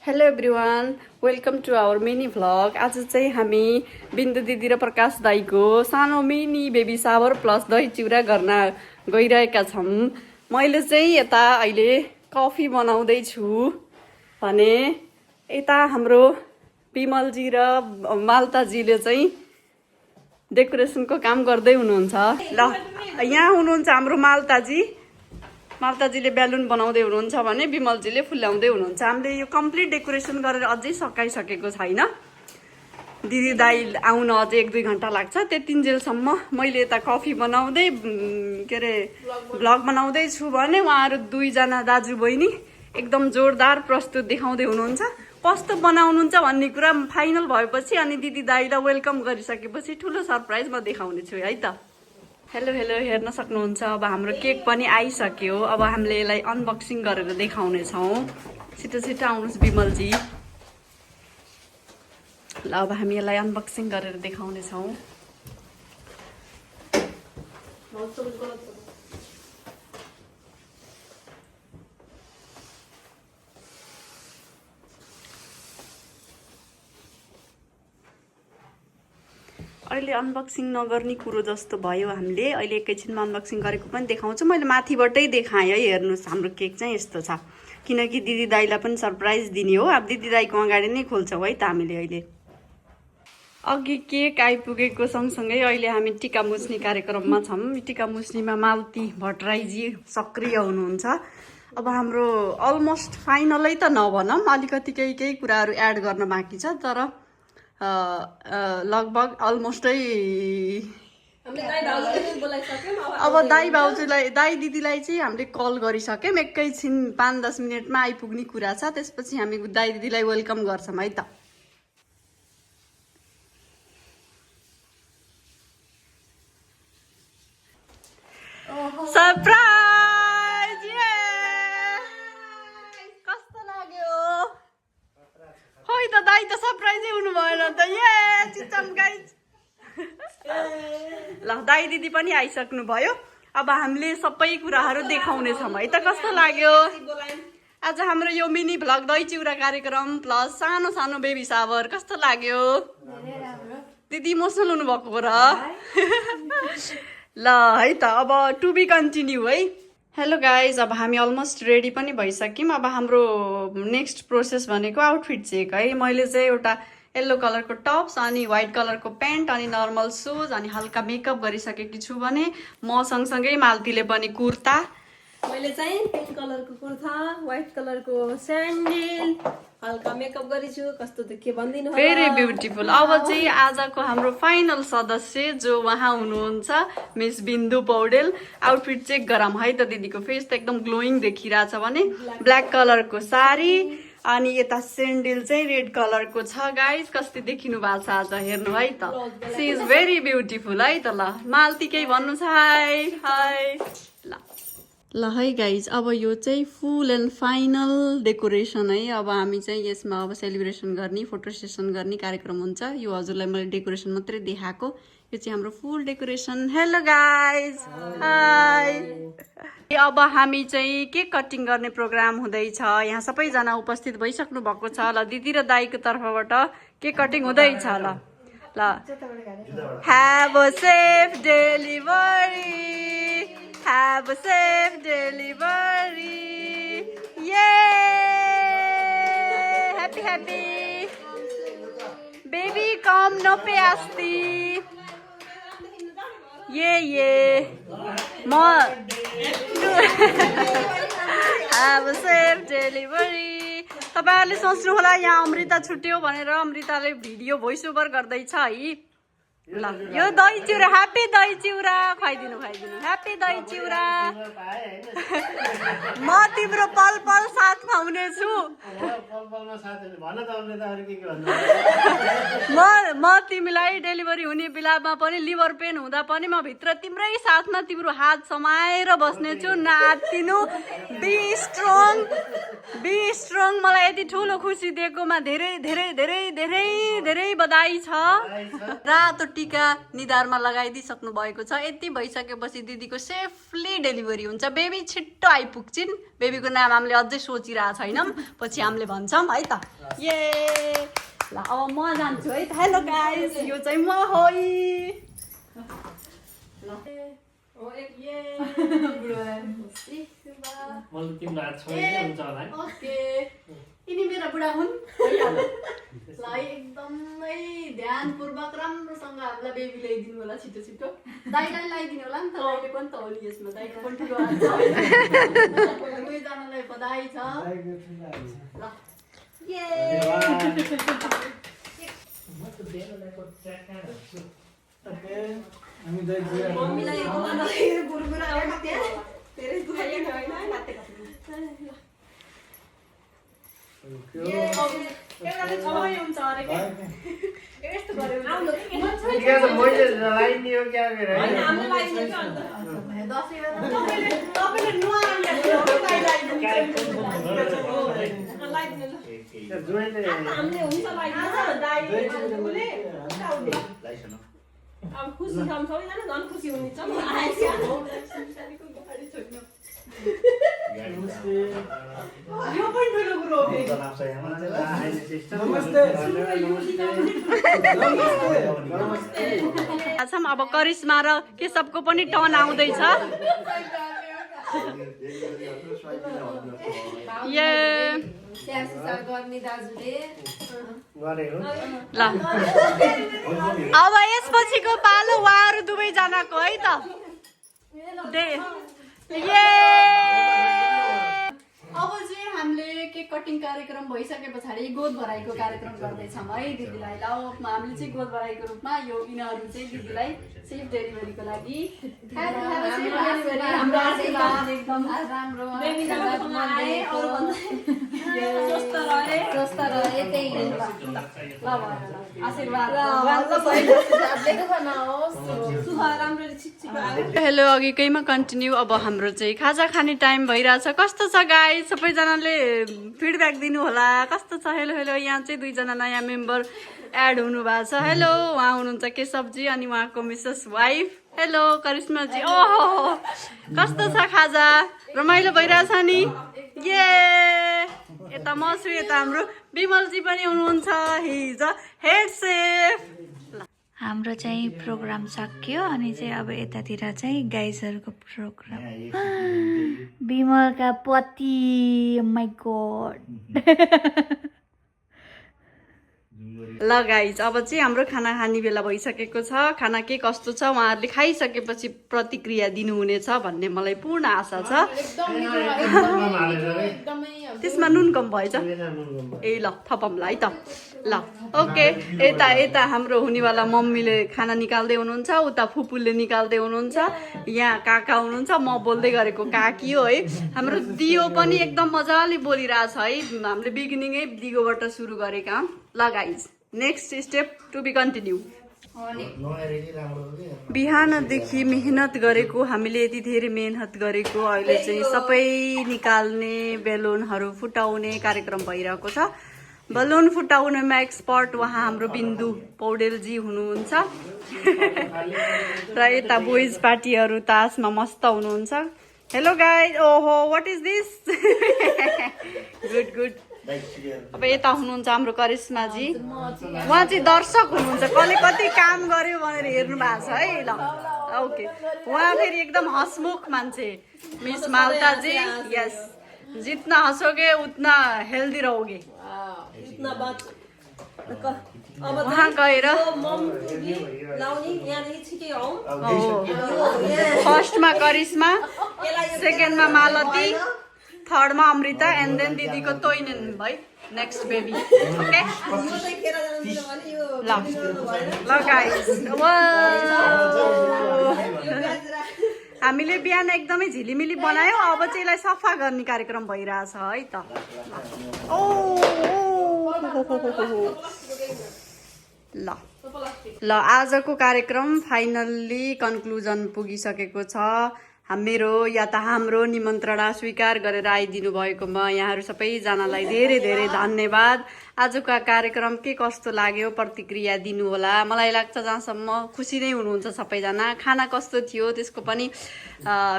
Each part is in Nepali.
Hello everyone, welcome to our mini vlog. आज चाहिँ हामी बिन्दु दिदी र प्रकाश दाईको सानो मिनी बेबी सावर प्लस दही चिउरा गर्न गइरहेका छौँ। मैले चाहिँ यता अहिले कफी बनाउँदैछु भने यता हाम्रो विमलजी र मालताजीले चाहिँ डेकोरेसनको काम गर्दै हुनुहुन्छ। ल यहाँ हुनुहुन्छ हाम्रो मालताजीले बेलुन बनाउँदै हुनुहुन्छ भने विमलजीले फुल्याउँदै हुनुहुन्छ। हामीले यो कम्प्लिट डेकोरेसन गरेर अझै सकाइसकेको छैन। दिदी दाई आउन अझै 1-2 घन्टा लाग्छ। त्यतिन्जेलसम्म मैले यता कफी बनाउँदै भ्लग बनाउँदैछु भने उहाँहरू 2 जना दाजु बहिनी एकदम जोरदार प्रस्तुत देखाउँदै हुनुहुन्छ। कस्तो बनाउनुहुन्छ भन्ने कुरा फाइनल भएपछि अनि दिदी दाईलाई वेलकम गरिसकेपछि ठुलो सरप्राइज म देखाउने छु है त। हेलो हेर्न सक्नुहुन्छ। अब हाम्रो केक पनि आइसक्यो। अब हामीले यसलाई अनबक्सिङ गरेर देखाउने छौँ। छिटो आउनुहोस् विमलजी। ल अब हामी यसलाई अनबक्सिङ गरेर देखाउने छौँ। अहिले अनबक्सिङ नगर्ने कुरो जस्तो भयो। हामीले अहिले एकैछिनमा अनबक्सिङ गरेको पनि देखाउँछु। मैले माथिबाटै देखाएँ है। हेर्नुहोस् हाम्रो केक चाहिँ यस्तो छ, किनकि दिदी दाईलाई पनि सरप्राइज दिने हो। अब दिदी दाईको अगाडि नै खोल्छौँ है त हामीले। अहिले अघि केक आइपुगेको सँगसँगै अहिले हामी टिका मुछ्ने कार्यक्रममा छौँ। टिका मुछ्नीमा मालती भट्टराईजी सक्रिय हुनुहुन्छ। अब हाम्रो अलमोस्ट फाइनलै त नभनौँ, अलिकति केही कुराहरू एड गर्न बाँकी छ, तर लगभग अलमोस्टै अब दाई दिदीलाई चाहिँ हामीले कल गरिसक्यौँ। एकैछिन 5-10 मिनटमा आइपुग्ने कुरा छ। त्यसपछि हामी दाई दिदीलाई वेलकम गर्छौँ है त। सरप्राइज! कस्तो लाग्यो? खोइ त दाई त सरप्राइजै हुनु भएन त। चिचम गाइज। ल दाई दिदी पनि आइसक्नु भयो। अब हामीले सबै कुराहरू देखाउने छौँ है त। कस्तो लाग्यो? आज हाम्रो यो मिनी भ्लग दही चिउरा कार्यक्रम प्लस सानो बेबी सावर कस्तो लाग्यो? दिदी इमोसनल हुनुभएको र? ल है त, अब टु बी कन्टिन्यू है। हेलो गाइज, अब हामी अलमोस्ट रेडी पनि भइसक्यौँ। अब हाम्रो नेक्स्ट प्रोसेस भनेको आउटफिट चेक है। मैले चाहिँ एउटा येल्लो कलरको टप्स अनि व्हाइट कलरको प्यान्ट अनि नर्मल सुज अनि हल्का मेकअप गरिसकेकी छु भने म सँगसँगै मालतीले पनि कुर्ता, मैले चाहिँ पिङ्क कलरको कुर्ता, व्हाइट कलरको स्यान्डल, हल्का मेकअप गरिछु। कस्तो त के भन्दिनु, भेरी ब्युटिफुल। अब चाहिँ आजको हाम्रो फाइनल सदस्य जो उहाँ हुनुहुन्छ मिस बिन्दु पौडेल। आउटफिट चेक गरौँ है त। दिदीको फेस त एकदम ग्लोइङ देखिरहेछ भने ब्ल्याक कलरको साडी अनि यता सेन्डल चाहिँ रेड कलरको छ। गाइज कस्तो देखिनु भएको छ आज, हेर्नु है त। सी इज भेरी ब्युटिफुल है त। ल मालती केही भन्नु छ? हाई ल है गाइज, अब यो चाहिँ फुल एन्ड फाइनल डेकोरेसन है। अब हामी चाहिँ यसमा अब सेलिब्रेसन गर्ने, फोटो सेसन गर्ने कार्यक्रम हुन्छ। यो हजुरलाई मैले डेकोरेसन मात्रै देखाएको, यो चाहिँ हाम्रो फुल डेकोरेसन। Hello guys, high. अब हामी चाहिँ केक कटिङ गर्ने प्रोग्राम हुँदैछ। यहाँ सबैजना उपस्थित भइसक्नु भएको छ। ल दिदी र दाईको तर्फबाट केक कटिङ हुँदैछ। ल have a safe delivery, have a safe delivery. Yay! Happy. Baby, come no pe asti. Yeah. Have a safe delivery. तपाईहरुले सोच्नु होला यहाँ अमृता छुट्यो भनेर। अमृताले भिडियो भोइस ओभर गर्दैछ है। ल यो दही चिउरा, ह्यापी दही चिउरा खुवाइदिनु। ह्यापी दही चिउरा। म तिम्रो पल साथमा हुनेछु। म तिमीलाई डेलिभरी हुने बेलामा पनि लिभर पेन हुँदा पनि म भित्र तिम्रै साथमा तिम्रो हात समाएर बस्नेछु नातिनु बी स्ट्रङ मलाई यति ठुलो खुसी दिएकोमा धेरै धेरै धेरै धेरै धेरै बधाई छ रातो टीका निधारमा लगाइदिइसक्नु भएको छ यति भइसकेपछि दिदीको सेफली डेलिभरी हुन्छ बेबी छिट्टो आइपुग्छिन् बेबीको नाम हामीले अझै सोचिरहेको छैनौँ पछि हामीले भन्छौँ है त ये ल अब म जान्छु है त हेलो गाइस यो चाहिँ म हो यिनी मेरा बुढा हुन् ल एकदमै ध्यानपूर्वक राम्रोसँग हामीलाई बेबी ल्याइदिनु होला छिटो छिटो दाइलाई लगाइदिनु होला नि त अहिले पनि त हो नि यसमा दाइको पनि ठुलो हात छ दुईजनालाई बधाई छ ल मम्मीलाई गुरगुरा आउनु त्यहाँ धेरै दुखाइएको होइन एउटाले छमै हुन्छ अरे के यस्तो गर्यो आउनु मैले लाइन दियो क्या मेरो हैन हाम्रो लाइन दियो अन्त 10 तपाईले नुहाएर ल्यायो दाइलाई लाइन दिनु जोइले हामीले हुन्छ लाइन दाइले उठाउने लाइसन अब खुसी छौँ सबैजना झन् खुसी हुनुहुन्छ यो पनि ठुलो कुरो हो अब करिश्मा र केशवको पनि टर्न आउँदैछ ल अब यसपछिको पालो उहाँहरू दुवैजनाको है त अब चाहिँ हामीले केक कटिङ कार्यक्रम भइसके पछाडि गोद भराइको कार्यक्रम गर्दैछौँ है दिदीलाई ल हामीले चाहिँ गोद भराइको रूपमा यो यिनीहरू चाहिँ दिदीलाई सेफ डेलिभरीको लागि हाम्रो आशीर्वाद एकदम राम्रो स्वस्थ रहे त्यही आशीर्वाद हेलो अघिकैमा कन्टिन्यू अब हाम्रो चाहिँ खाजा खाने टाइम भइरहेछ कस्तो छ गाइस सबैजनाले फिडब्याक दिनु होला कस्तो छ हेलो हेलो यहाँ चाहिँ दुईजना नयाँ मेम्बर एड हुनु भएको छ हेलो उहाँ हुनुहुन्छ केशवजी अनि उहाँको मिसेस वाइफ हेलो करिश्माजी ओहो कस्तो छ खाजा रमाइलो भइरहेछ नि ये यता म छु यता हाम्रो विमलजी पनि हुनुहुन्छ हिजो हेड सेफ हाम्रो चाहिँ प्रोग्राम सकियो अनि चाहिँ अब यतातिर चाहिँ गाइजहरूको प्रोग्राम विमलका पति माइ गॉड ल गाइज अब चाहिँ हाम्रो खाना खाने बेला भइसकेको छ खाना के कस्तो छ उहाँहरूले खाइसकेपछि प्रतिक्रिया दिनुहुनेछ भन्ने मलाई पूर्ण आशा छ त्यसमा नुन कम भएछ ए ल थपौँला है त ल ओके यता यता हाम्रो हुनेवाला मम्मीले खाना निकाल्दै हुनुहुन्छ उता फुपूले निकाल्दै हुनुहुन्छ यहाँ काका हुनुहुन्छ म बोल्दै गरेको काकी हो है हाम्रो दियो पनि एकदम मजाले बोलिरहेछ है हामीले बिगिनिङै दिगोबाट सुरु गरेका ल guys next step to be continue बिहानदेखि मेहनत गरेको हामीले यति धेरै मेहनत गरेको अहिले चाहिँ सबै निकाल्ने बेलुनहरू फुटाउने कार्यक्रम भइरहेको छ बलुन फुटाउनेमा एक्सपर्ट उहाँ हाम्रो बिन्दु पौडेलजी हुनुहुन्छ र यता बोइज पार्टीहरू तासमा मस्त हुनुहुन्छ हेलो गाइज ओहो what is this good good अब यता हुनुहुन्छ हाम्रो करिश्माजी उहाँ चाहिँ दर्शक हुनुहुन्छ कसले कति काम गर्यो भनेर हेर्नु भएको छ है ल ओके उहाँ फेरि एकदम हसमुख मान्छे मिस मालताजी यस जितना हँसोगे उतना हेल्दी रहोगे वहाँ गएर फर्स्टमा करिश्मा सेकेन्डमा मालती थर्डमा अमृता एन्ड देन दिदीको तोइनेन भाइ नेक्स्ट बेबी ओके ल ल गाइस हामीले बिहान एकदमै झिलिमिली बनायौँ अब चाहिँ यसलाई सफा गर्ने कार्यक्रम भइरहेछ है त ओ ल ल आजको कार्यक्रम फाइनल्ली कन्क्लुजन पुगिसकेको छ। मेरो या त हाम्रो निमन्त्रणा स्वीकार गरेर आइदिनु भएकोमा यहाँहरू सबैजनालाई धेरै धेरै धन्यवाद। आजको कार्यक्रम के कस्तो लाग्यो प्रतिक्रिया दिनुहोला। मलाई लाग्छ जहाँसम्म खुसी नै हुनुहुन्छ सबैजना। खाना कस्तो थियो त्यसको पनि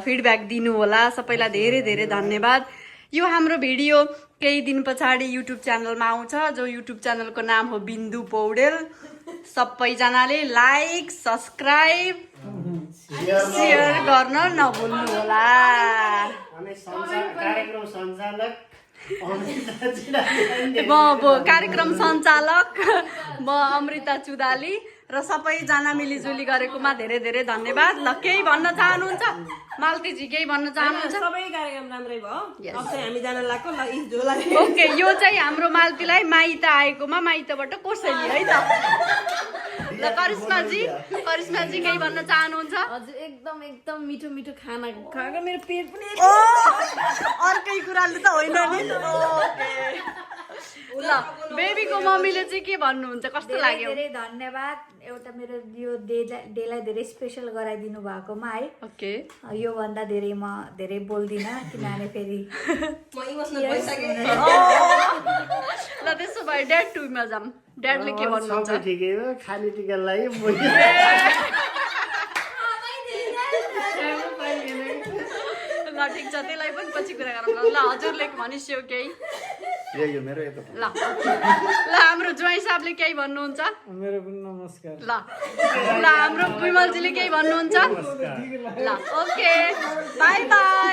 फिडब्याक दिनुहोला। सबैलाई धेरै धेरै धन्यवाद। यो हाम्रो भिडियो केही दिन पछाडि युट्युब च्यानलमा आउँछ, जो युट्युब च्यानलको नाम हो बिन्दु पौडेल। सबैजनाले लाइक सब्सक्राइब सेयर गर्न नभुल्नु होला। कार्यक्रम सञ्चालक म अमृता चुडाली र सबैजना मिलिजुली गरेकोमा धेरै धेरै धन्यवाद। ल केही भन्न चाहनुहुन्छ मालतीजी? केही भन्न चाहनुहुन्छ? सबै कार्यक्रम राम्रै भयो। अब चाहिँ हामी जान लाग्यो ल हिजो ओके, यो चाहिँ हाम्रो मालतीलाई माइत आएकोमा माइतबाट कोसेली है त। ल करिश्माजी केही भन्न चाहनुहुन्छ? हजुर एकदम मिठो मिठो खाना खाएको मेरो पेट पनि अर्कै कुराले त होइन नि। ल बेबीको मम्मीले चाहिँ के भन्नुहुन्छ? कस्तो लाग्यो? धेरै धन्यवाद। एउटा मेरो यो डेलाई धेरै स्पेसल गराइदिनु भएकोमा है। ओके, यो भन्दा धेरै म धेरै बोल्दिनँ किनभने फेरि ल त्यसो भए ड्याड टुमा जाम। ड्याडले के भन्नुहुन्छ? ठिकै हो, खाने टिकालाई ल ठिक छ, त्यसलाई पनि पछि कुरा गरौँ। ल हजुरले भनिस्यो केही? ल हाम्रो ज्वाइँ साहबले केही भन्नुहुन्छ? मेरो पनि नमस्कार। ल हाम्रो विमलजीले केही भन्नुहुन्छ? ल ओके, बाई बाई।